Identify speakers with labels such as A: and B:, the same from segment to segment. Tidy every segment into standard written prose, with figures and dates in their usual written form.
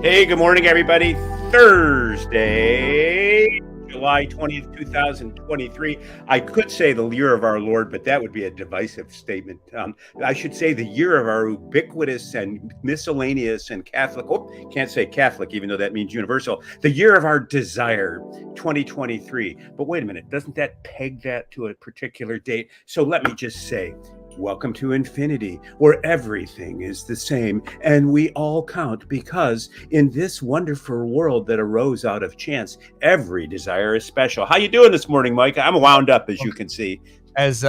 A: Hey, good morning, everybody. Thursday, July 20th, 2023. I could say the year of our Lord, but that would be a divisive statement. I should say the year of our ubiquitous and miscellaneous and Catholic. Oh, can't say Catholic, even though that means universal. The year of our desire, 2023. But wait a minute, doesn't that peg that to a particular date? So let me just say, welcome to infinity, where everything is the same and we all count, because in this wonderful world that arose out of chance, every desire is special. How you doing this morning, Mike? I'm wound up, as you can see.
B: As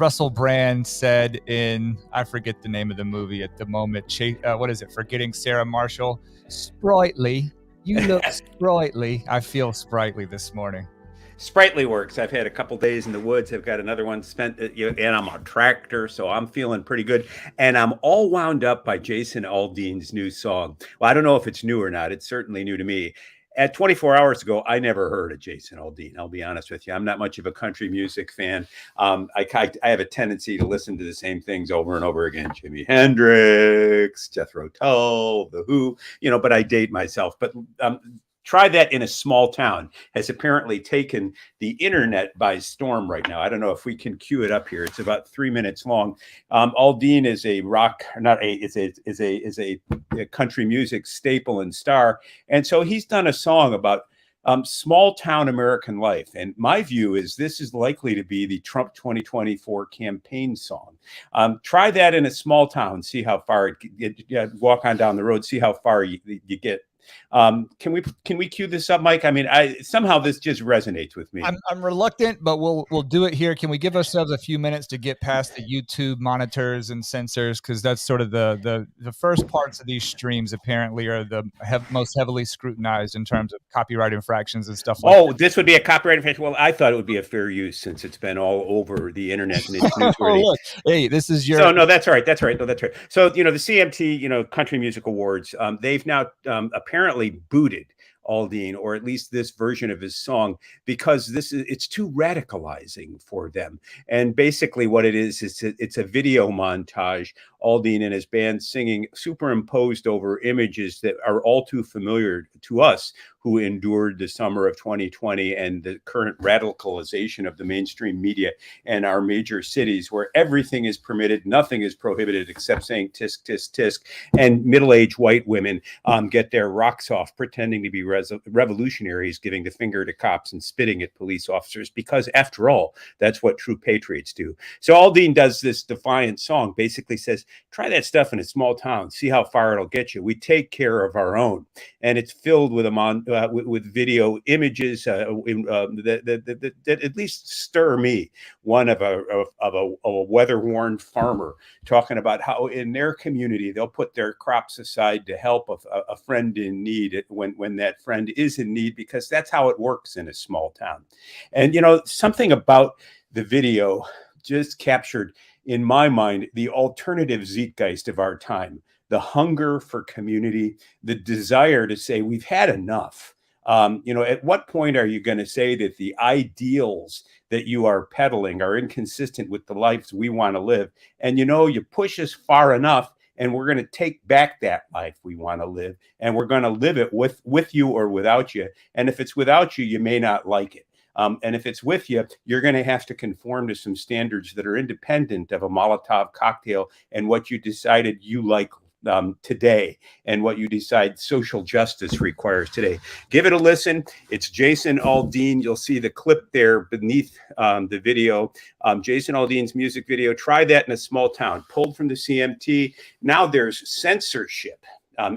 B: Russell Brand said in, I forget the name of the movie at the moment, what is it, Forgetting Sarah Marshall? Sprightly. You look sprightly. I feel sprightly this morning.
A: Sprightly works. I've had a couple days in the woods. I've got another one spent, and I'm on a tractor, so I'm feeling pretty good. And I'm all wound up by Jason Aldean's new song. Well, I don't know if it's new or not. It's certainly new to me. At 24 hours ago, I never heard of Jason Aldean. I'll be honest with you. I'm not much of a country music fan. I have a tendency to listen to the same things over and over again. Jimi Hendrix, Jethro Tull, The Who, but I date myself. But Try That in a Small Town has apparently taken the internet by storm right now. I don't know if we can cue it up here. It's about 3 minutes long. Aldean is a country music staple and star. And so he's done a song about small town American life. And my view is this is likely to be the Trump 2024 campaign song. Try that in a small town, see how far walk on down the road, see how far you get. Can we cue this up, Mike? I mean, somehow this just resonates with me.
B: I'm reluctant, but we'll do it here. Can we give ourselves a few minutes to get past the YouTube monitors and censors, because that's sort of the first parts of these streams apparently are the most heavily scrutinized in terms of copyright infractions and stuff like that.
A: This would be a copyright infraction. Well, I thought it would be a fair use since it's been all over the internet and it's newsworthy.
B: Look, hey, this is your.
A: So no, that's right. That's right. No, that's right. So the CMT, Country Music Awards, they've now apparently booted Aldean, or at least this version of his song, because it's too radicalizing for them. And basically what it is it's a video montage, Aldean and his band singing, superimposed over images that are all too familiar to us who endured the summer of 2020 and the current radicalization of the mainstream media and our major cities, where everything is permitted, nothing is prohibited except saying tisk, tisk, tisk. And middle-aged white women get their rocks off pretending to be revolutionaries, giving the finger to cops and spitting at police officers, because after all, that's what true patriots do. So Aldean does this defiant song, basically says, try that stuff in a small town, see how far it'll get you. We take care of our own. And it's filled with with video images that at least stir me. One of a weather-worn farmer talking about how in their community they'll put their crops aside to help a friend in need when that friend is in need, because that's how it works in a small town. And something about the video just captured in my mind the alternative zeitgeist of our time, the hunger for community, the desire to say we've had enough. At what point are you going to say that the ideals that you are peddling are inconsistent with the lives we want to live? And you push us far enough, and we're going to take back that life we want to live, and we're going to live it with you or without you. And if it's without you, you may not like it. And if it's with you, you're going to have to conform to some standards that are independent of a Molotov cocktail and what you decided you like today and what you decide social justice requires today. Give it a listen. It's Jason Aldean. You'll see the clip there beneath the video. Jason Aldean's music video, Try That in a Small Town, pulled from the CMT. Now there's censorship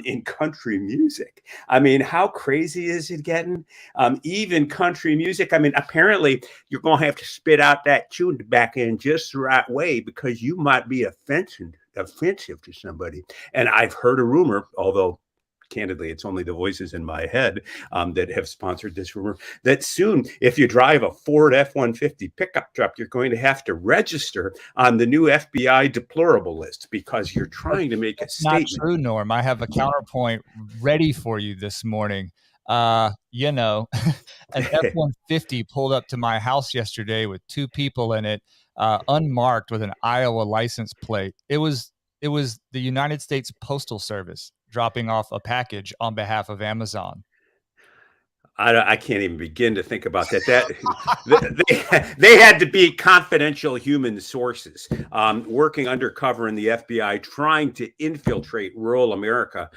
A: in country music. I mean, how crazy is it getting? Even country music. I mean, apparently you're going to have to spit out that tune back in just the right way, because you might be offensive to somebody. And I've heard a rumor, although candidly, it's only the voices in my head that have sponsored this rumor, that soon, if you drive a Ford F-150 pickup truck, you're going to have to register on the new FBI deplorable list, because you're trying to make a statement.
B: Not true, Norm. I have a counterpoint ready for you this morning. An F-150 pulled up to my house yesterday with two people in it, unmarked with an Iowa license plate. It was the United States Postal Service. dropping off a package on behalf of Amazon.
A: I can't even begin to think about that. They had to be confidential human sources working undercover in the FBI, trying to infiltrate rural America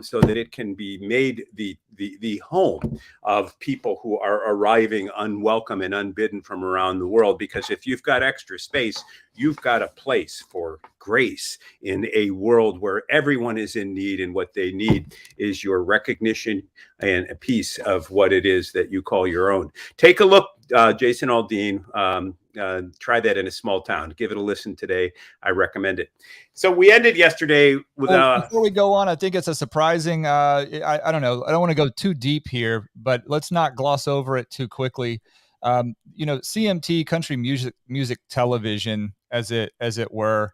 A: so that it can be made the home of people who are arriving unwelcome and unbidden from around the world. Because if you've got extra space, you've got a place for grace in a world where everyone is in need, and what they need is your recognition and a piece of what it is that you call your own. Take a look, Jason Aldean. Try that in a small town. Give it a listen today. I recommend it. So we ended yesterday with
B: before we go on, I think it's a surprising I don't know, I don't want to go too deep here, but let's not gloss over it too quickly. CMT, country music television, as it were,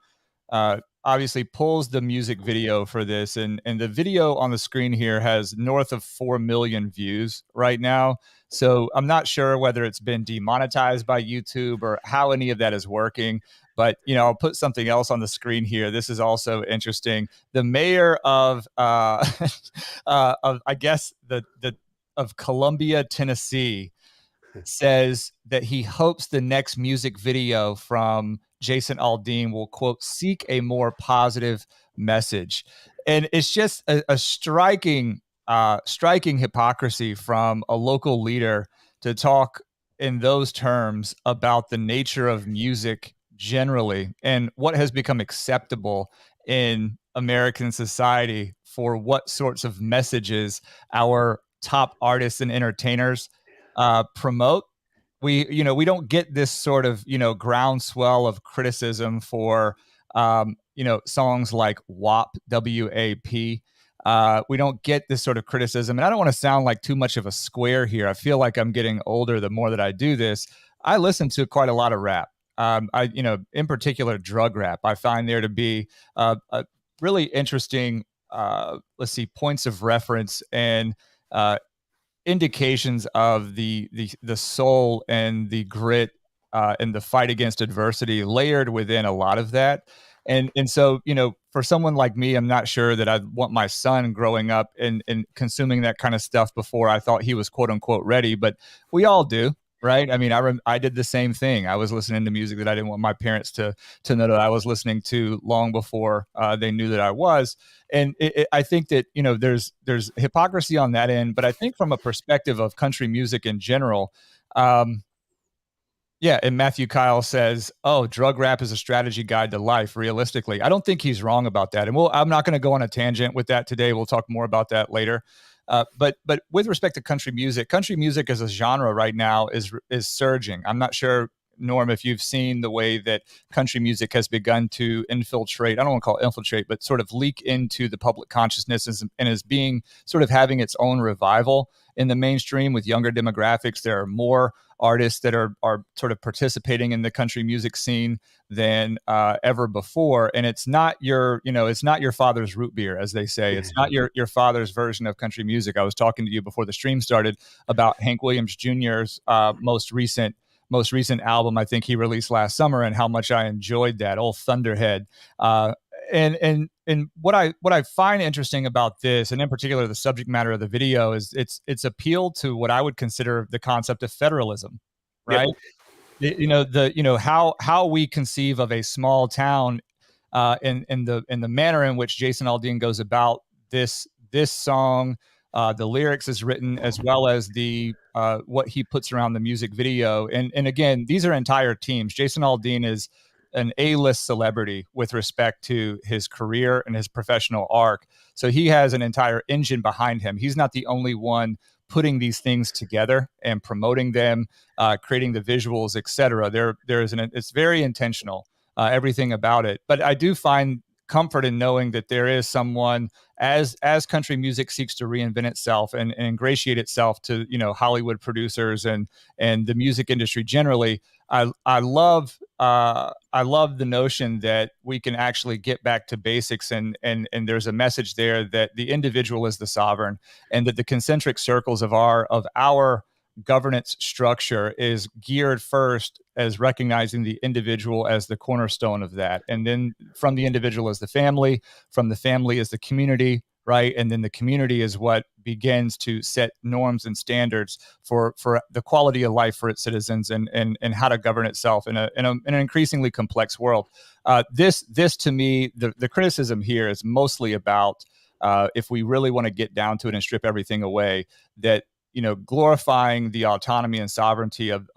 B: obviously pulls the music video for this, and the video on the screen here has north of 4 million views right now. So I'm not sure whether it's been demonetized by YouTube or how any of that is working. But I'll put something else on the screen here. This is also interesting. The mayor of of I guess of Columbia, Tennessee, says that he hopes the next music video from Jason Aldean will, quote, seek a more positive message. And it's just a striking hypocrisy from a local leader to talk in those terms about the nature of music generally and what has become acceptable in American society for what sorts of messages our top artists and entertainers promote. We don't get this sort of groundswell of criticism for songs like WAP. We don't get this sort of criticism, and I don't want to sound like too much of a square here. I feel like I'm getting older the more that I do this. I listen to quite a lot of rap. In particular, drug rap. I find there to be a really interesting, points of reference and indications of the soul and the grit and the fight against adversity layered within a lot of that. And so, for someone like me, I'm not sure that I'd want my son growing up and consuming that kind of stuff before I thought he was quote unquote ready, but we all do. Right. I mean, I did the same thing. I was listening to music that I didn't want my parents to know that I was listening to long before they knew that I was. And I think that, there's hypocrisy on that end. But I think from a perspective of country music in general, yeah. And Matthew Kyle says, oh, drug rap is a strategy guide to life. Realistically, I don't think he's wrong about that. And I'm not going to go on a tangent with that today. We'll talk more about that later. But with respect to country music as a genre right now is surging. I'm not sure, Norm, if you've seen the way that country music has begun to infiltrate. I don't want to call it infiltrate, but sort of leak into the public consciousness and is being sort of having its own revival in the mainstream with younger demographics. There are more artists that are sort of participating in the country music scene than ever before. And it's not your father's root beer, as they say. It's not your father's version of country music. I was talking to you before the stream started about Hank Williams Jr.'s most recent album. I think he released last summer, and how much I enjoyed that, old Thunderhead. And what I find interesting about this, and in particular the subject matter of the video, is it's appeal to what I would consider the concept of federalism, right? Yep. How we conceive of a small town, in the manner in which Jason Aldean goes about this song. The lyrics is written, as well as the what he puts around the music video. And again, these are entire teams. Jason Aldean is an A-list celebrity with respect to his career and his professional arc. So he has an entire engine behind him. He's not the only one putting these things together and promoting them, creating the visuals, etc. It's very intentional, everything about it. But I do find comfort in knowing that there is someone, as country music seeks to reinvent itself and ingratiate itself to Hollywood producers and the music industry generally. I love the notion that we can actually get back to basics, and there's a message there that the individual is the sovereign, and that the concentric circles of our governance structure is geared first as recognizing the individual as the cornerstone of that. And then from the individual is the family, from the family is the community, right? And then the community is what begins to set norms and standards for the quality of life for its citizens, and how to govern itself in an increasingly complex world. This to me, the criticism here is mostly about, if we really want to get down to it and strip everything away, that, glorifying the autonomy and sovereignty of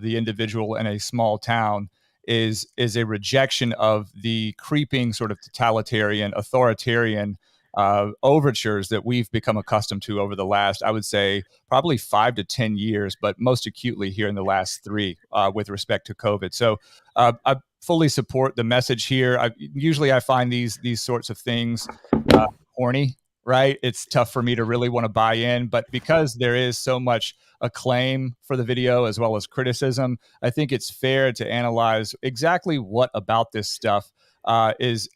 B: the individual in a small town is a rejection of the creeping sort of totalitarian, authoritarian overtures that we've become accustomed to over the last, I would say, probably 5 to 10 years, but most acutely here in the last 3 with respect to COVID. So I fully support the message here. Usually I find these sorts of things corny, right? It's tough for me to really want to buy in, but because there is so much acclaim for the video as well as criticism, I think it's fair to analyze exactly what about this stuff is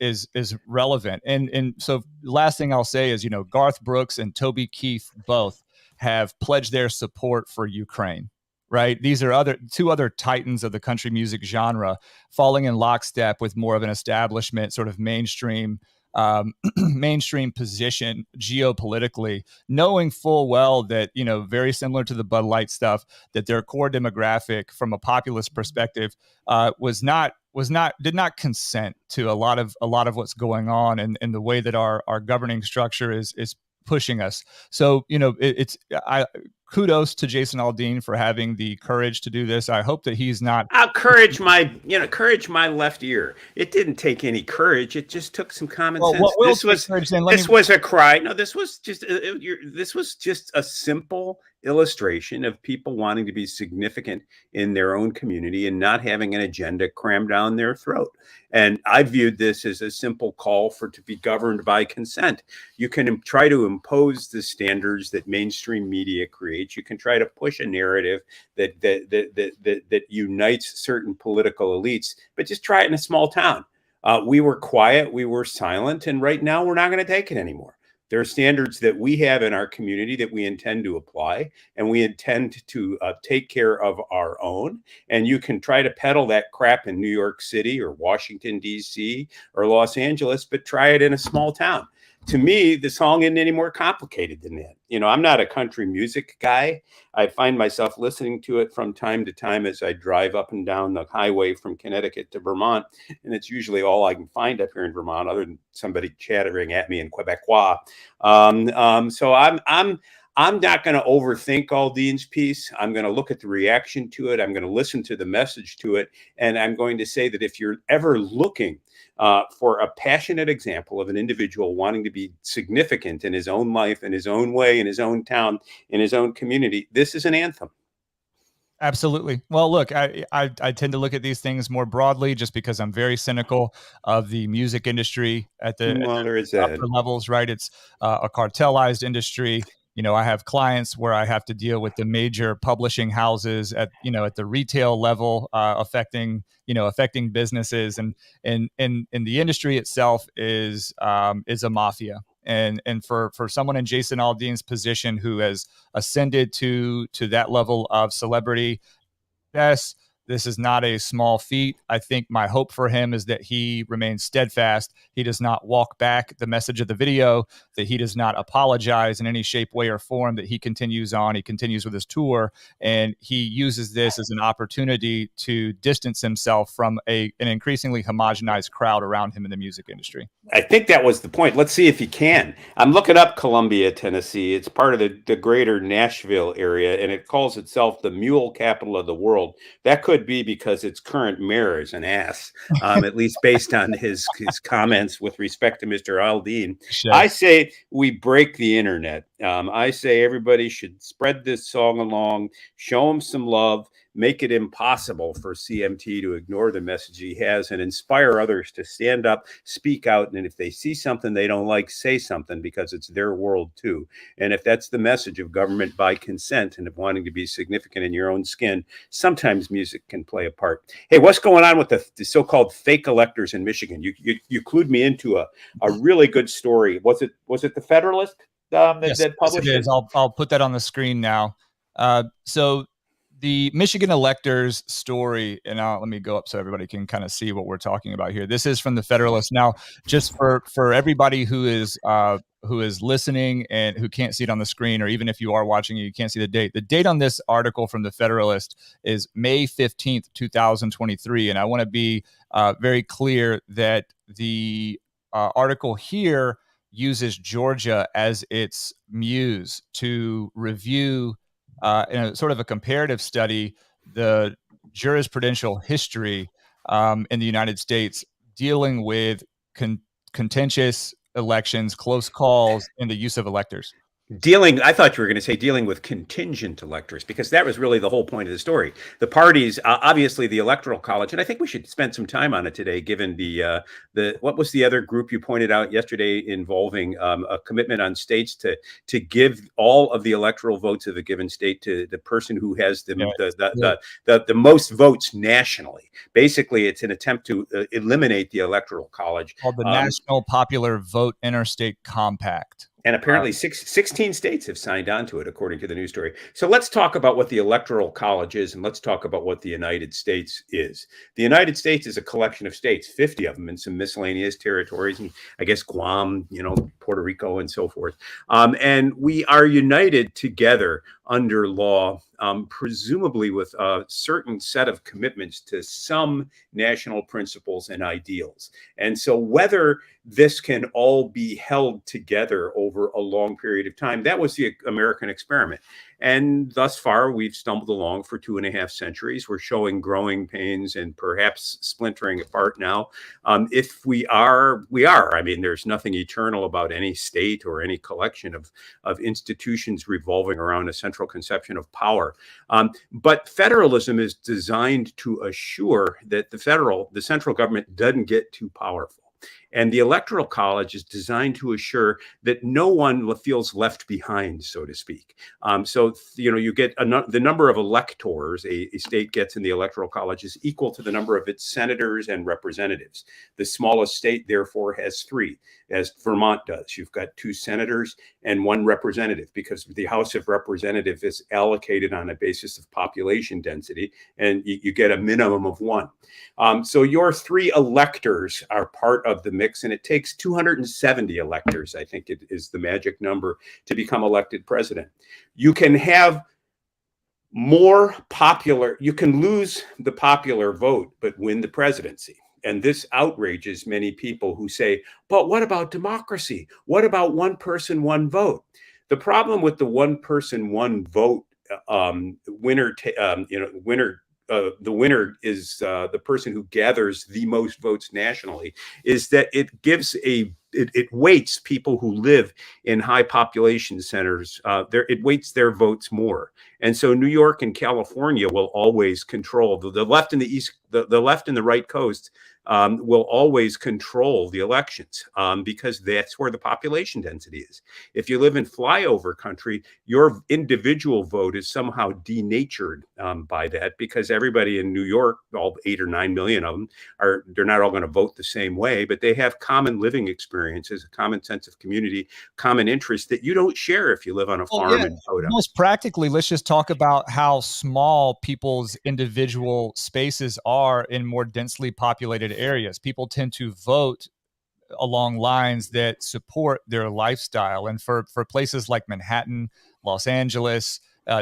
B: relevant. And so last thing I'll say is, Garth Brooks and Toby Keith both have pledged their support for Ukraine. Right. These are two other titans of the country music genre, falling in lockstep with more of an establishment sort of mainstream position geopolitically, knowing full well that, very similar to the Bud Light stuff, that their core demographic from a populist perspective did not consent to a lot of what's going on, and the way that our governing structure is pushing us. So, kudos to Jason Aldean for having the courage to do this. I hope that he's not.
A: I'll courage my left ear. It didn't take any courage. It just took some common sense. This was a cry. No, this was just a simple illustration of people wanting to be significant in their own community and not having an agenda crammed down their throat. And I viewed this as a simple call to be governed by consent. You can try to impose the standards that mainstream media creates. You can try to push a narrative that unites certain political elites, but just try it in a small town. We were quiet, we were silent, and right now we're not going to take it anymore. There are standards that we have in our community that we intend to apply, and we intend to take care of our own. And you can try to peddle that crap in New York City or Washington, D.C. or Los Angeles, but try it in a small town. To me, the song isn't any more complicated than that. I'm not a country music guy. I find myself listening to it from time to time as I drive up and down the highway from Connecticut to Vermont. And it's usually all I can find up here in Vermont, other than somebody chattering at me in Quebecois. So I'm not going to overthink Aldean's piece. I'm going to look at the reaction to it. I'm going to listen to the message to it. And I'm going to say that if you're ever looking for a passionate example of an individual wanting to be significant in his own life, in his own way, in his own town, in his own community, this is an anthem.
B: Absolutely. Well, look, I tend to look at these things more broadly just because I'm very cynical of the music industry at the upper levels, right? It's a cartelized industry. I have clients where I have to deal with the major publishing houses at the retail level, affecting businesses, and the industry itself is a mafia. And for someone in Jason Aldean's position who has ascended to that level of celebrity, yes, this is not a small feat. I think my hope for him is that he remains steadfast. He does not walk back the message of the video, that he does not apologize in any shape, way, or form, that he continues on. He continues with his tour, and he uses this as an opportunity to distance himself from an increasingly homogenized crowd around him in the music industry.
A: I think that was the point. Let's see if he can. I'm looking up Columbia, Tennessee. It's part of the greater Nashville area, and it calls itself the mule capital of the world. That could be because its current mayor is an ass, at least based on his comments with respect to Mr. Aldean. Sure. I say we break the internet. I say everybody should spread this song along, show him some love, make it impossible for CMT to ignore the message he has, and inspire others to stand up, speak out, and if they see something they don't like, say something, because it's their world too. And if that's the message of government by consent and of wanting to be significant in your own skin, sometimes music can play a part. Hey, what's going on with the so-called fake electors in Michigan? You clued me into a really good story. Was it the Federalist that published
B: it? Yes, it is. I'll put that on the screen now. So the Michigan electors story, and let me go up so everybody can kind of see what we're talking about here. This is from the Federalist. Now, just for everybody who is listening and who can't see it on the screen, or even if you are watching it, you can't see the date. The date on this article from the Federalist is May 15th, 2023. And I want to be very clear that the article here uses Georgia as its muse to review in a sort of a comparative study, the jurisprudential history in the United States dealing with contentious elections, close calls, and the use of electors.
A: I thought you were going to say dealing with contingent electors, because that was really the whole point of the story. The parties, obviously the Electoral College, and I think we should spend some time on it today, given the what was the other group you pointed out yesterday involving a commitment on states to give all of the electoral votes of a given state to the person who has the most votes nationally. Basically, it's an attempt to eliminate the Electoral College.
B: Called the National Popular Vote Interstate Compact.
A: And apparently 16 states have signed on to it, according to the news story. So let's talk about what the Electoral College is, and let's talk about what the United States is. The United States is a collection of states, 50 of them, and some miscellaneous territories, and I guess Guam, Puerto Rico, and so forth. And we are united together under law, presumably with a certain set of commitments to some national principles and ideals. And so whether this can all be held together over a long period of time, that was the American experiment. And thus far, we've stumbled along for 2.5 centuries. We're showing growing pains and perhaps splintering apart now. If we are, we are. I mean, there's nothing eternal about any state or any collection of institutions revolving around a central conception of power. But federalism is designed to assure that the central government doesn't get too powerful. And the Electoral College is designed to assure that no one feels left behind, so to speak. So, you get the number of electors a state gets in the Electoral College is equal to the number of its senators and representatives. The smallest state, therefore, has 3, as Vermont does. You've got 2 senators and 1 representative, because the House of Representatives is allocated on a basis of population density, and you get a minimum of 1. So your 3 electors are part of the mix, and it takes 270 electors, I think it is the magic number, to become elected president. You can have you can lose the popular vote, but win the presidency. And this outrages many people who say, but what about democracy? What about one person, one vote? The problem with the one person, one vote the winner is the person who gathers the most votes nationally, is that it weights people who live in high population centers. It weights their votes more. And so New York and California will always control the left and the east, the left and the right coast will always control the elections because that's where the population density is. If you live in flyover country, your individual vote is somehow denatured by that, because everybody in New York, all 8 or 9 million of them, they're not all going to vote the same way, but they have common living experiences, a common sense of community, common interests that you don't share if you live on a farm in Dakota.
B: Most practically, let's just talk about how small people's individual spaces are in more densely populated areas. People tend to vote along lines that support their lifestyle. And for places like Manhattan, Los Angeles,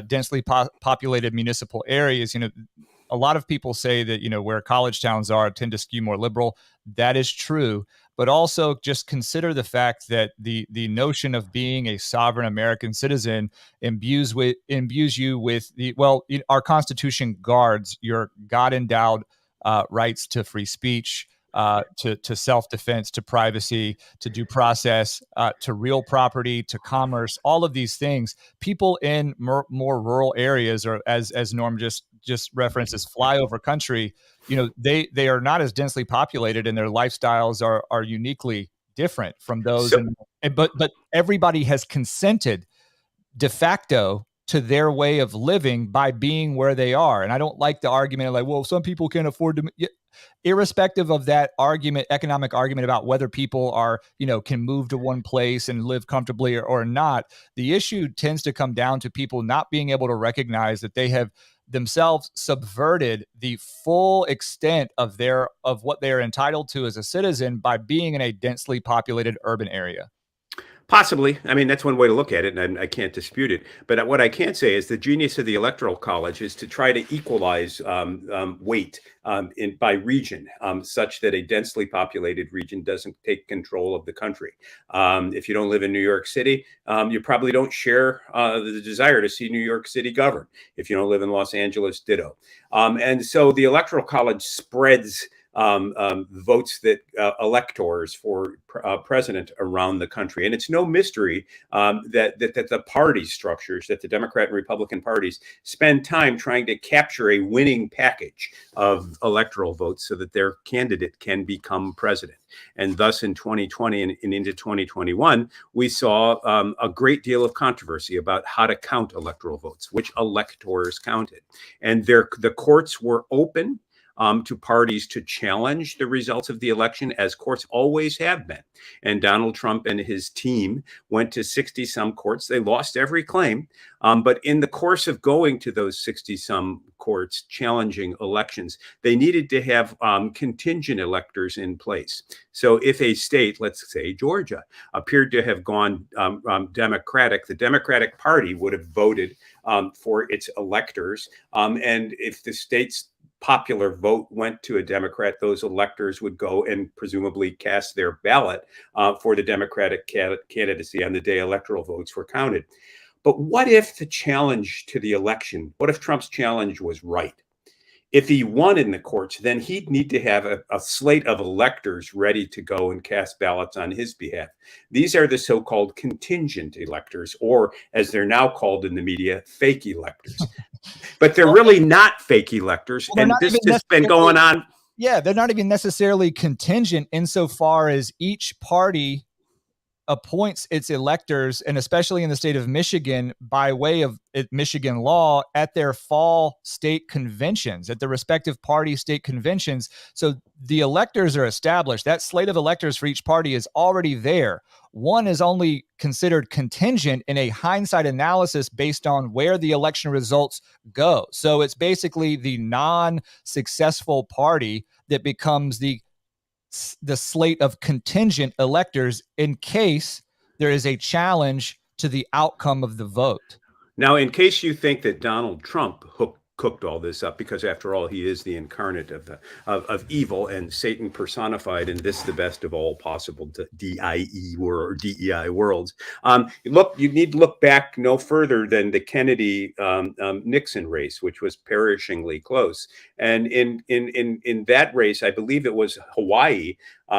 B: densely populated municipal areas, a lot of people say that, where college towns are tend to skew more liberal. That is true. But also just consider the fact that the notion of being a sovereign American citizen imbues you with our Constitution guards your God-endowed rights to free speech, to self-defense, to privacy, to due process, to real property, to commerce, all of these things. People in more rural areas, or as Norm just references, flyover country, they are not as densely populated, and their lifestyles are uniquely different from those. But everybody has consented de facto to their way of living by being where they are. And I don't like the argument of well, some people can't afford to. Irrespective of that argument, economic argument about whether people are, can move to one place and live comfortably or not, the issue tends to come down to people not being able to recognize that they have themselves subverted the full extent of what they are entitled to as a citizen by being in a densely populated urban area.
A: Possibly. I mean, that's one way to look at it, and I can't dispute it. But what I can say is the genius of the Electoral College is to try to equalize weight by region, such that a densely populated region doesn't take control of the country. If you don't live in New York City, you probably don't share the desire to see New York City governed. If you don't live in Los Angeles, ditto. And so the Electoral College spreads votes that electors for president around the country. And it's no mystery that the party structures, that the Democrat and Republican parties spend time trying to capture a winning package of electoral votes so that their candidate can become president. And thus in 2020 and into 2021, we saw a great deal of controversy about how to count electoral votes, which electors counted. And the courts were open to parties to challenge the results of the election, as courts always have been. And Donald Trump and his team went to 60-some courts. They lost every claim. But in the course of going to those 60-some courts challenging elections, they needed to have contingent electors in place. So if a state, let's say Georgia, appeared to have gone Democratic, the Democratic Party would have voted for its electors. And if the state's popular vote went to a Democrat, those electors would go and presumably cast their ballot for the Democratic candidacy on the day electoral votes were counted. But what if the challenge to the election, what if Trump's challenge was right? If he won in the courts, then he'd need to have a slate of electors ready to go and cast ballots on his behalf. These are the so-called contingent electors, or as they're now called in the media, fake electors. But they're really not fake electors.
B: Well,
A: and this has been going on.
B: Yeah, they're not even necessarily contingent insofar as each party appoints its electors, and especially in the state of Michigan, by way of Michigan law, at their fall state conventions, at the respective party state conventions. So the electors are established. That slate of electors for each party is already there. One is only considered contingent in a hindsight analysis based on where the election results go. So it's basically the non-successful party that becomes the slate of contingent electors in case there is a challenge to the outcome of the vote.
A: Now, in case you think that Donald Trump cooked all this up, because after all, he is the incarnate of evil and Satan personified in this, the best of all possible DIE or DEI worlds. Look, you need to look back no further than the Kennedy Nixon race, which was perishingly close. And in that race, I believe it was Hawaii,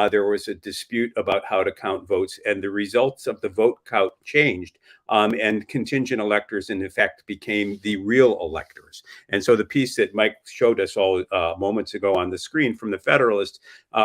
A: there was a dispute about how to count votes, and the results of the vote count changed. And contingent electors, in effect, became the real electors. And so the piece that Mike showed us all moments ago on the screen from the Federalist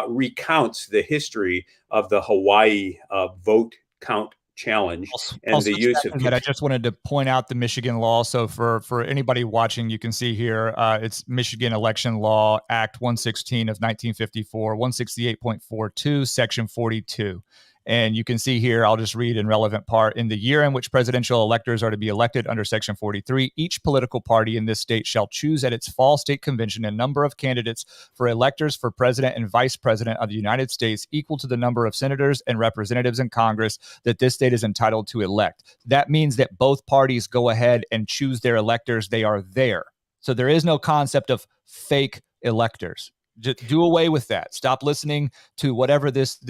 A: recounts the history of the Hawaii vote count challenge and the use of.
B: I just wanted to point out the Michigan law. So for anybody watching, you can see here it's Michigan Election Law Act 116 of 1954, 168.42, Section 42. And you can see here, I'll just read in relevant part, in the year in which presidential electors are to be elected under Section 43, each political party in this state shall choose at its fall state convention a number of candidates for electors for president and vice president of the United States equal to the number of senators and representatives in Congress that this state is entitled to elect. That means that both parties go ahead and choose their electors. They are there. So there is no concept of fake electors. Just do away with that. Stop listening to whatever this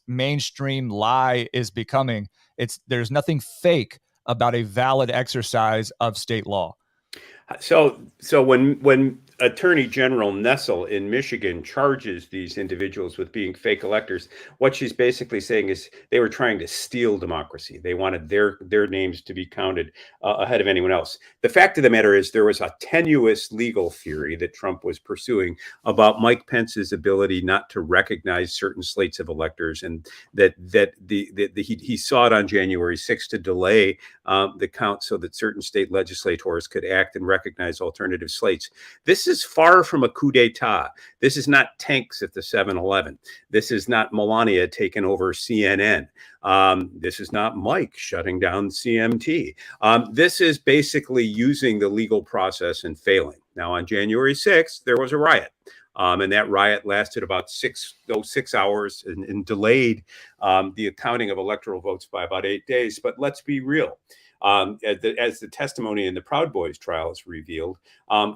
B: mainstream lie is becoming. There's nothing fake about a valid exercise of state law.
A: So when Attorney General Nessel in Michigan charges these individuals with being fake electors, what she's basically saying is they were trying to steal democracy. They wanted their names to be counted ahead of anyone else. The fact of the matter is there was a tenuous legal theory that Trump was pursuing about Mike Pence's ability not to recognize certain slates of electors, and that he sought on January 6th to delay the count so that certain state legislators could act and recognize alternative slates. This this is far from a coup d'etat. This is not tanks at the 7-Eleven. This is not Melania taking over CNN. This is not Mike shutting down CMT. This is basically using the legal process and failing. Now, on January 6th, there was a riot. And that riot lasted about 6 hours and delayed the accounting of electoral votes by about 8 days. But let's be real. As the testimony in the Proud Boys trial has revealed,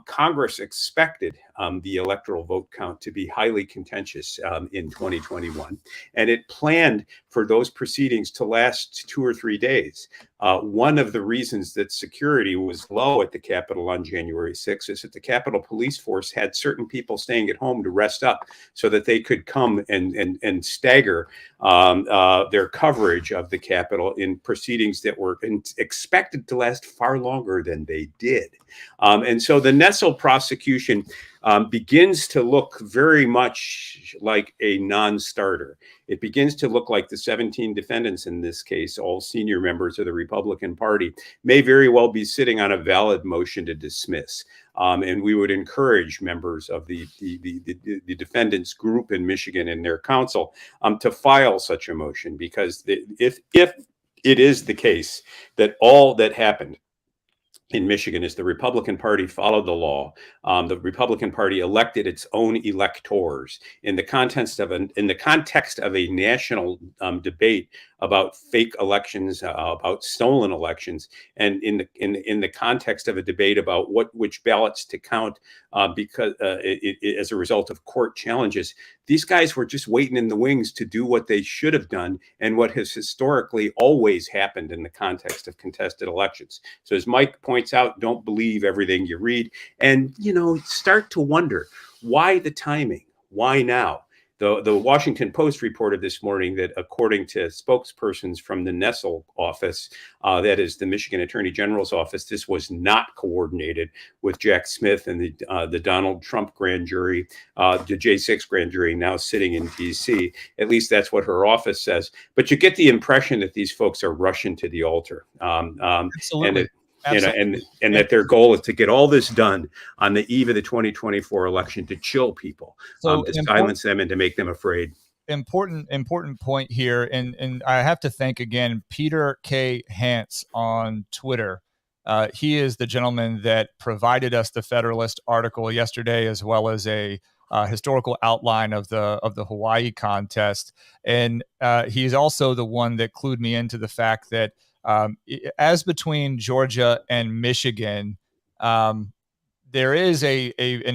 A: Congress expected the electoral vote count to be highly contentious in 2021, and it planned for those proceedings to last 2 or 3 days. One of the reasons that security was low at the Capitol on January 6th is that the Capitol Police Force had certain people staying at home to rest up so that they could come and stagger their coverage of the Capitol in proceedings that were expected to last far longer than they did. And so the Nessel prosecution begins to look very much like a non-starter. It begins to look like the 17 defendants in this case, all senior members of the Republican Party, may very well be sitting on a valid motion to dismiss. And we would encourage members of the defendants group in Michigan and their counsel to file such a motion, because if it is the case that all that happened in Michigan is the Republican Party followed the law. The Republican Party elected its own electors in the context of a national debate about fake elections, about stolen elections, and in the context of a debate about which ballots to count, because as a result of court challenges. These guys were just waiting in the wings to do what they should have done and what has historically always happened in the context of contested elections. So as Mike points out, don't believe everything you read, and start to wonder, why the timing? Why now? The Washington Post reported this morning that according to spokespersons from the Nessel office, that is the Michigan Attorney General's office, this was not coordinated with Jack Smith and the Donald Trump grand jury, the J6 grand jury now sitting in D.C. At least that's what her office says. But you get the impression that these folks are rushing to the altar.
B: Absolutely.
A: And that their goal is to get all this done on the eve of the 2024 election, to chill people, to silence them and to make them afraid.
B: Important point here. And I have to thank again Peter K. Hance on Twitter. He is the gentleman that provided us the Federalist article yesterday, as well as a historical outline of the Hawai'i contest. And he's also the one that clued me into the fact that as between Georgia and Michigan, there is an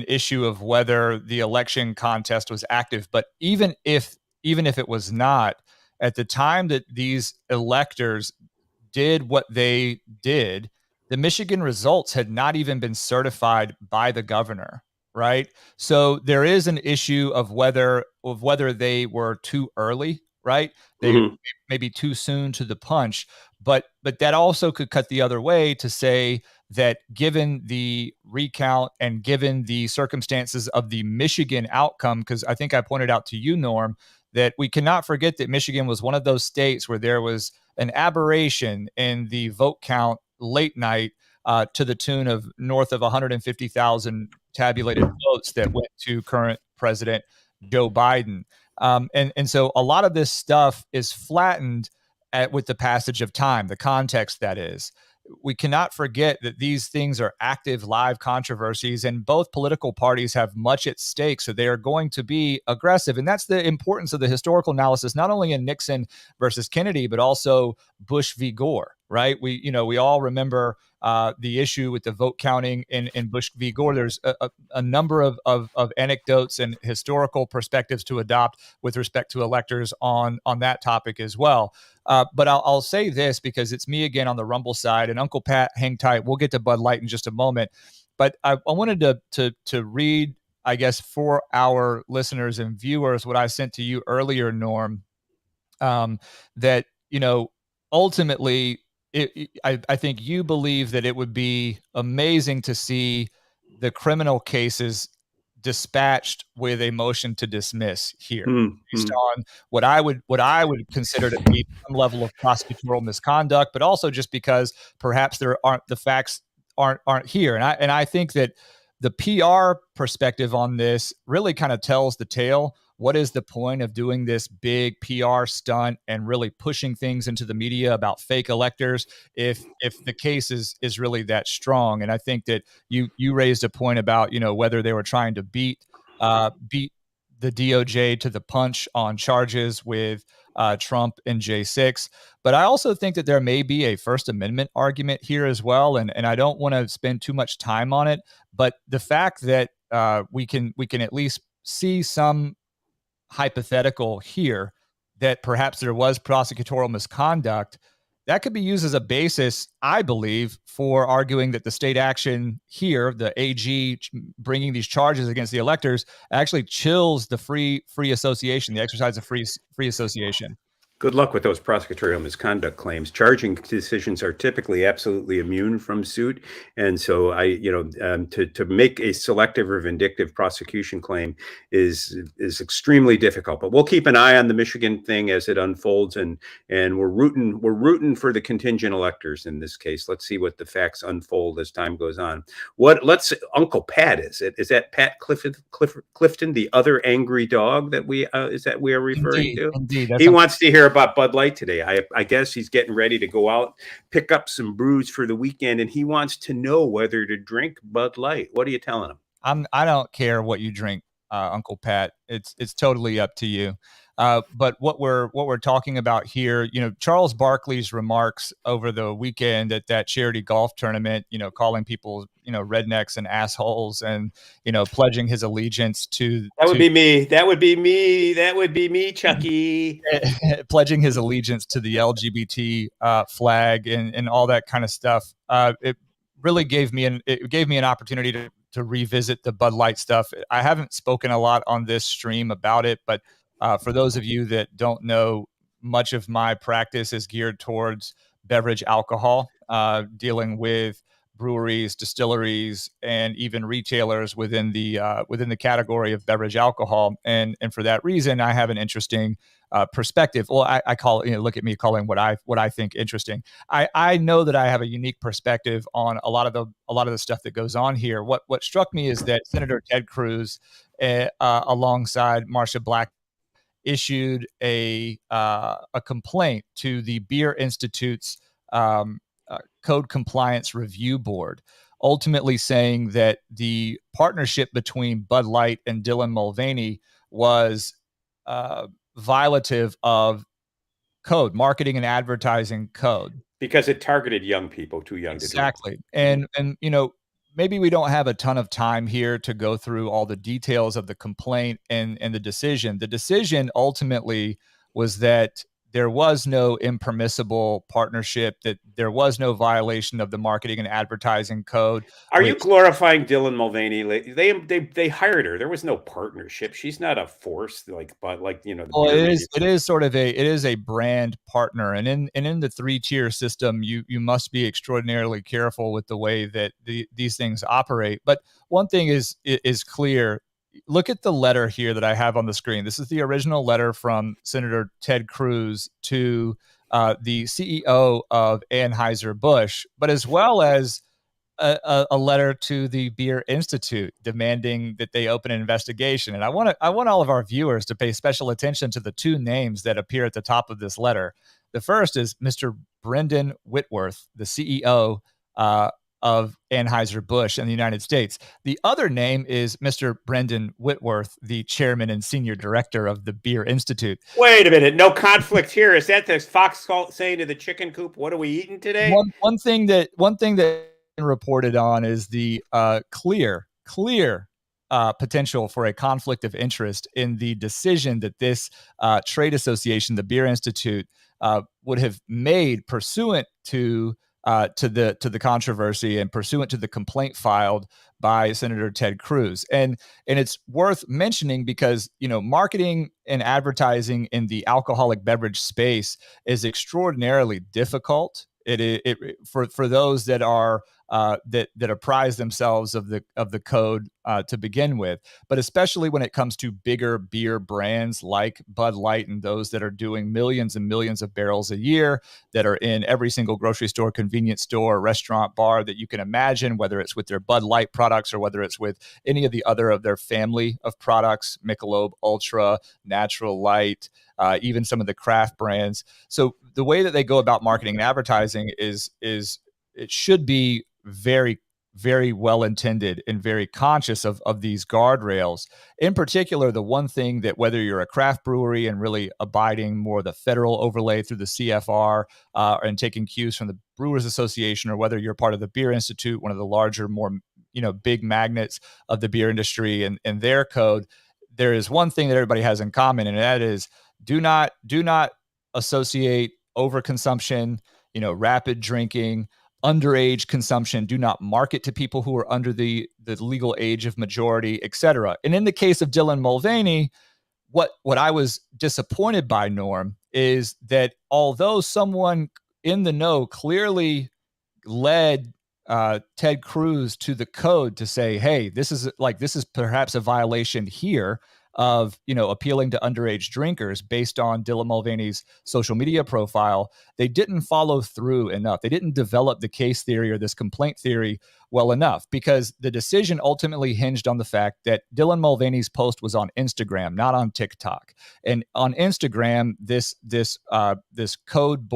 B: issue of whether the election contest was active. But even if it was not, at the time that these electors did what they did, the Michigan results had not even been certified by the governor, right? So there is an issue of whether they were too early, right? They maybe too soon to the punch. But that also could cut the other way to say that given the recount and given the circumstances of the Michigan outcome, because I think I pointed out to you, Norm, that we cannot forget that Michigan was one of those states where there was an aberration in the vote count late night to the tune of north of 150,000 tabulated votes that went to current President Joe Biden. And so a lot of this stuff is flattened with the passage of time, the context that is. We cannot forget that these things are active, live controversies, and both political parties have much at stake. So they are going to be aggressive. And that's the importance of the historical analysis, not only in Nixon versus Kennedy, but also Bush v. Gore, right? We all remember the issue with the vote counting in Bush v. Gore. There's a number of anecdotes and historical perspectives to adopt with respect to electors on that topic as well. But I'll say this because it's me again on the Rumble side, and Uncle Pat, hang tight. We'll get to Bud Light in just a moment. But I wanted to read, I guess, for our listeners and viewers, what I sent to you earlier, Norm, that, ultimately, I think you believe that it would be amazing to see the criminal cases dispatched with a motion to dismiss here, based on what I would consider to be some level of prosecutorial misconduct, but also just because perhaps the facts aren't here. And I think that the PR perspective on this really kind of tells the tale. What is the point of doing this big PR stunt and really pushing things into the media about fake electors if the case is really that strong? And I think that you raised a point about, whether they were trying to beat the DOJ to the punch on charges with Trump and J6. But I also think that there may be a First Amendment argument here as well, and I don't want to spend too much time on it. But the fact that we can at least see some hypothetical here that perhaps there was prosecutorial misconduct, that could be used as a basis, I believe, for arguing that the state action here, the AG bringing these charges against the electors, actually chills the free association, the exercise of free association.
A: Good luck with those prosecutorial misconduct claims. Charging decisions are typically absolutely immune from suit, and so to make a selective or vindictive prosecution claim is extremely difficult. But we'll keep an eye on the Michigan thing as it unfolds, and we're rooting for the contingent electors in this case. Let's see what the facts unfold as time goes on. Uncle Pat, is that Pat Clifton, the other angry dog that we are referring to?
B: Indeed,
A: he wants to hear about Bud Light today. I guess he's getting ready to go out, pick up some brews for the weekend, and he wants to know whether to drink Bud Light. What are you telling him?
B: I don't care what you drink, Uncle Pat. It's totally up to you. But what we're talking about here, Charles Barkley's remarks over the weekend at that charity golf tournament, calling people, rednecks and assholes, and pledging his allegiance to
A: that would be me, Chucky.
B: Pledging his allegiance to the LGBT flag and all that kind of stuff. It really gave me an opportunity to revisit the Bud Light stuff. I haven't spoken a lot on this stream about it, but for those of you that don't know, much of my practice is geared towards beverage alcohol, dealing with breweries, distilleries, and even retailers within the category of beverage alcohol. And for that reason, I have an interesting perspective. Well, I call it, look at me calling what I think interesting. I know that I have a unique perspective on a lot of the stuff that goes on here. What struck me is that Senator Ted Cruz, alongside Marsha Black, issued a complaint to the Beer Institute's Code Compliance Review Board, ultimately saying that the partnership between Bud Light and Dylan Mulvaney was violative of code, marketing and advertising code,
A: because it targeted young people, too young to do it.
B: Exactly. And maybe we don't have a ton of time here to go through all the details of the complaint and the decision. The decision ultimately was that there was no impermissible partnership, that there was no violation of the marketing and advertising code.
A: Are you glorifying Dylan Mulvaney? They hired her. There was no partnership. She's not a force like
B: Well, it is sort of a brand partner, and in the 3-tier system, you must be extraordinarily careful with the way that these things operate. But one thing is clear. Look at the letter here that I have on the screen. This is the original letter from Senator Ted Cruz to the CEO of Anheuser-Busch, but as well as a letter to the Beer Institute demanding that they open an investigation. And I want all of our viewers to pay special attention to the two names that appear at the top of this letter. The first is Mr. Brendan Whitworth, the CEO of Anheuser-Busch in the United States. The other name is Mr. Brendan Whitworth, the chairman and senior director of the Beer Institute.
A: Wait a minute. No conflict here. Is that the fox saying to the chicken coop, what are we eating today?
B: One thing that reported on is the clear potential for a conflict of interest in the decision that this trade association, the Beer Institute, would have made pursuant to the controversy and pursuant to the complaint filed by Senator Ted Cruz. And it's worth mentioning because, marketing and advertising in the alcoholic beverage space is extraordinarily difficult. For those that are that apprise themselves of the code to begin with. But especially when it comes to bigger beer brands like Bud Light and those that are doing millions and millions of barrels a year, that are in every single grocery store, convenience store, restaurant, bar that you can imagine, whether it's with their Bud Light products or whether it's with any of the other of their family of products, Michelob Ultra, Natural Light, even some of the craft brands. So the way that they go about marketing and advertising is it should be very, very well intended and very conscious of these guardrails. In particular, the one thing that, whether you're a craft brewery and really abiding more the federal overlay through the CFR and taking cues from the Brewers Association, or whether you're part of the Beer Institute, one of the larger, more big magnets of the beer industry and their code, there is one thing that everybody has in common, and that is do not associate overconsumption, rapid drinking, underage consumption. Do not market to people who are under the legal age of majority, etc. And in the case of Dylan Mulvaney, what I was disappointed by, Norm, is that although someone in the know clearly led Ted Cruz to the code to say, hey, this is perhaps a violation here of appealing to underage drinkers based on Dylan Mulvaney's social media profile, they didn't follow through enough. They didn't develop the case theory or this complaint theory well enough, because the decision ultimately hinged on the fact that Dylan Mulvaney's post was on Instagram, not on TikTok. And on Instagram, this code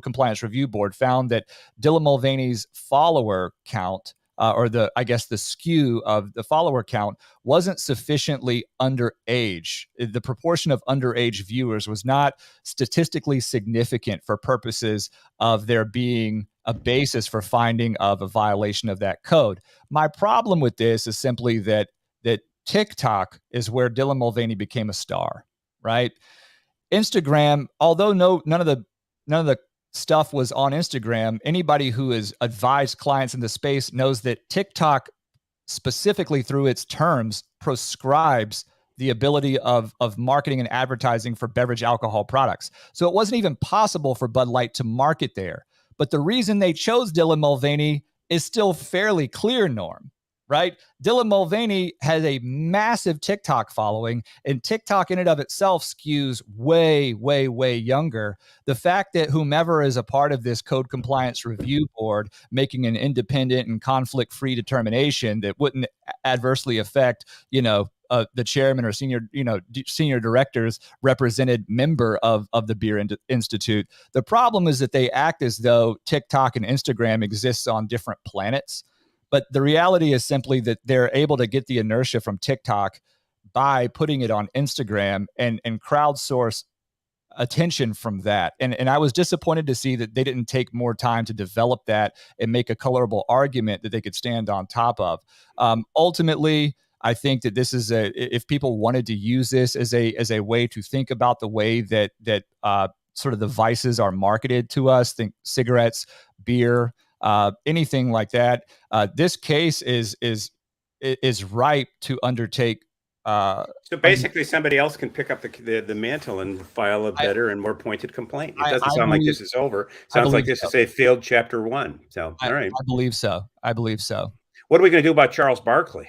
B: compliance review board found that Dylan Mulvaney's follower count, or the skew of the follower count, wasn't sufficiently underage. The proportion of underage viewers was not statistically significant for purposes of there being a basis for finding of a violation of that code. My problem with this is simply that TikTok is where Dylan Mulvaney became a star, right? Instagram, although none of the stuff was on Instagram, anybody who has advised clients in the space knows that TikTok, specifically through its terms, proscribes the ability of marketing and advertising for beverage alcohol products. So it wasn't even possible for Bud Light to market there. But the reason they chose Dylan Mulvaney is still fairly clear, Norm, right? Dylan Mulvaney has a massive TikTok following, and TikTok in and of itself skews way, way, way younger. The fact that whomever is a part of this code compliance review board making an independent and conflict-free determination that wouldn't adversely affect, the chairman or senior directors represented member of the Beer Institute. The problem is that they act as though TikTok and Instagram exists on different planets. But the reality is simply that they're able to get the inertia from TikTok by putting it on Instagram and crowdsource attention from that. And I was disappointed to see that they didn't take more time to develop that and make a colorable argument that they could stand on top of. Ultimately, I think that this is if people wanted to use this as a way to think about the way that sort of the vices are marketed to us, think cigarettes, beer, anything like that. This case is ripe to undertake.
A: So basically, somebody else can pick up the mantle and file a better and more pointed complaint. It doesn't sound like this is over. Sounds like this is a failed chapter 1. So, all right.
B: I believe so.
A: What are we going to do about Charles Barkley?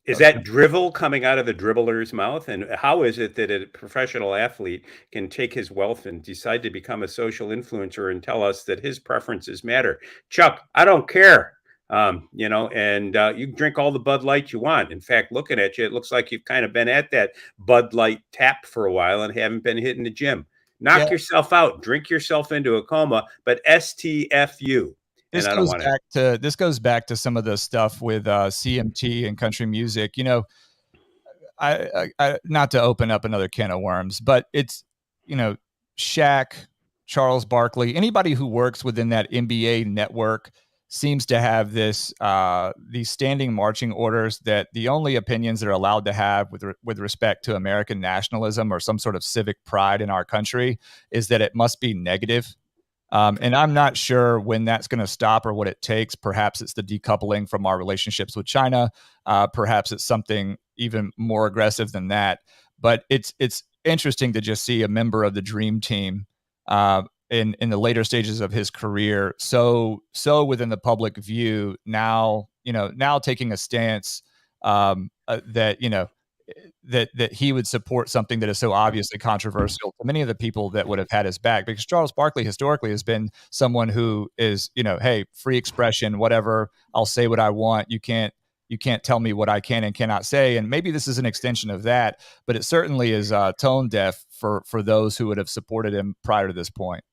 A: Is that drivel coming out of the dribbler's mouth? And how is it that a professional athlete can take his wealth and decide to become a social influencer and tell us that his preferences matter? Chuck, I don't care. You can drink all the Bud Light you want. In fact, looking at you, it looks like you've kind of been at that Bud Light tap for a while and haven't been hitting the gym. Knock yourself out, drink yourself into a coma, but STFU.
B: This goes back to some of the stuff with CMT and country music. I not to open up another can of worms, but it's Shaq, Charles Barkley, anybody who works within that NBA network seems to have these standing marching orders that the only opinions they're allowed to have with respect to American nationalism or some sort of civic pride in our country is that it must be negative. And I'm not sure when that's going to stop or what it takes. Perhaps it's the decoupling from our relationships with China. Perhaps it's something even more aggressive than that. But it's interesting to just see a member of the Dream Team in the later stages of his career, so within the public view now, now taking a stance that that he would support something that is so obviously controversial to many of the people that would have had his back, because Charles Barkley historically has been someone who is, hey, free expression, whatever, I'll say what I want. You can't tell me what I can and cannot say. And maybe this is an extension of that, but it certainly is tone deaf for those who would have supported him prior to this point.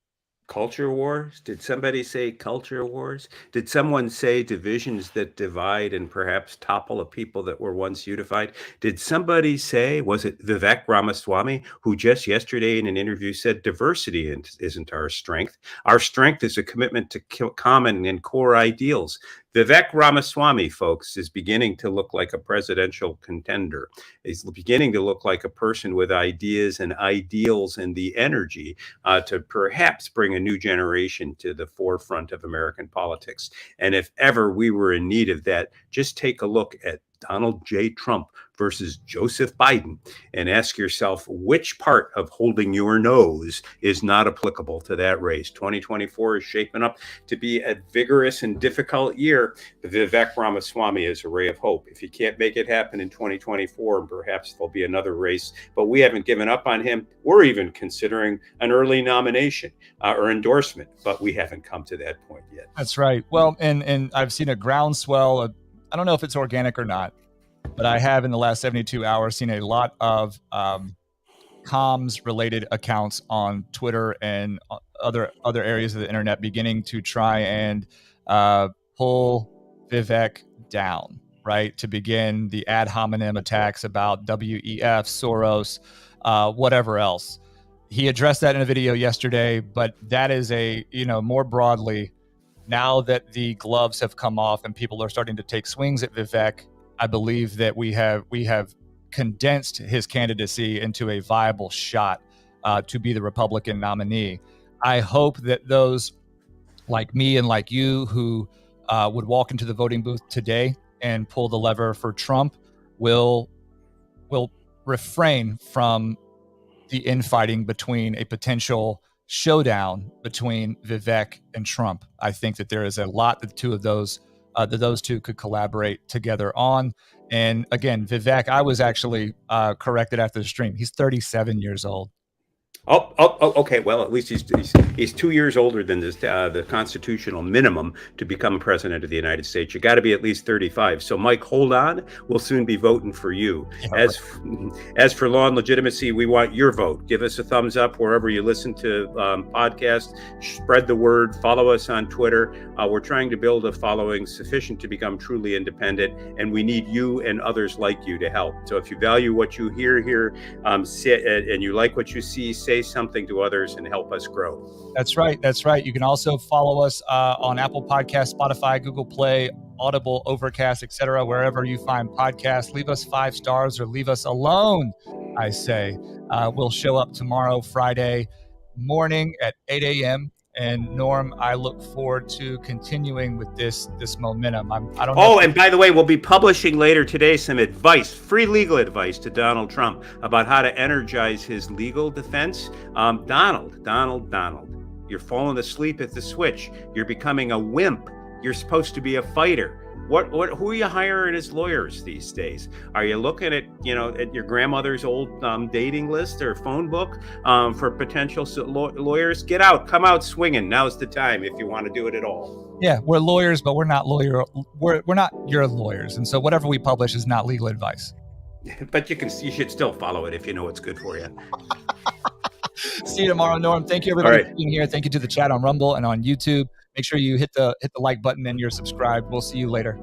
A: Culture wars? Did somebody say culture wars? Did someone say divisions that divide and perhaps topple a people that were once unified? Did somebody say, was it Vivek Ramaswamy, who just yesterday in an interview said diversity isn't our strength? Our strength is a commitment to common and core ideals. Vivek Ramaswamy, folks, is beginning to look like a presidential contender. He's beginning to look like a person with ideas and ideals and the energy to perhaps bring a new generation to the forefront of American politics. And if ever we were in need of that, just take a look at Donald J. Trump versus Joseph Biden and ask yourself which part of holding your nose is not applicable to that race. 2024 is shaping up to be a vigorous and difficult year. Vivek Ramaswamy is a ray of hope. If he can't make it happen in 2024, perhaps there'll be another race, but we haven't given up on him. We're even considering an early nomination or endorsement, but we haven't come to that point yet.
B: That's right. Well, and I've seen a groundswell. I don't know if it's organic or not, but I have in the last 72 hours seen a lot of comms related accounts on Twitter and other areas of the internet beginning to try and pull Vivek down, right? To begin the ad hominem attacks about WEF, Soros, whatever else. He addressed that in a video yesterday, but that is more broadly, now that the gloves have come off and people are starting to take swings at Vivek, I believe that we have condensed his candidacy into a viable shot to be the Republican nominee. I hope that those like me and like you who would walk into the voting booth today and pull the lever for Trump will refrain from the infighting between a potential showdown between Vivek and Trump. I think that there is a lot that those two could collaborate together on. And again, Vivek, I was actually corrected after the stream. He's 37 years old.
A: Oh, okay. Well, at least he's 2 years older than the constitutional minimum to become president of the United States. You got to be at least 35. So, Mike, hold on. We'll soon be voting for you. Yeah, as for law and legitimacy, we want your vote. Give us a thumbs up wherever you listen to podcasts. Spread the word. Follow us on Twitter. We're trying to build a following sufficient to become truly independent, and we need you and others like you to help. So, if you value what you hear here, and you like what you see, say something to others and help us grow.
B: That's right. You can also follow us on Apple Podcasts, Spotify, Google Play, Audible, Overcast, etc. Wherever you find podcasts. Leave us 5 stars or leave us alone, I say. We'll show up tomorrow, Friday morning at 8 a.m. And Norm, I look forward to continuing with this momentum. I don't know.
A: Oh, and by the way, we'll be publishing later today some advice, free legal advice to Donald Trump about how to energize his legal defense. Donald, you're falling asleep at the switch. You're becoming a wimp. You're supposed to be a fighter. Who are you hiring as lawyers these days? Are you looking at your grandmother's old dating list or phone book for potential lawyers? Get out, come out swinging. Now's the time if you want to do it at all.
B: Yeah, we're lawyers, but we're not We're not your lawyers, and so whatever we publish is not legal advice.
A: But you should still follow it if you know what's good for you.
B: See you tomorrow, Norm. Thank you everybody for being here. Thank you to the chat on Rumble and on YouTube. Make sure you hit the like button and you're subscribed. We'll see you later.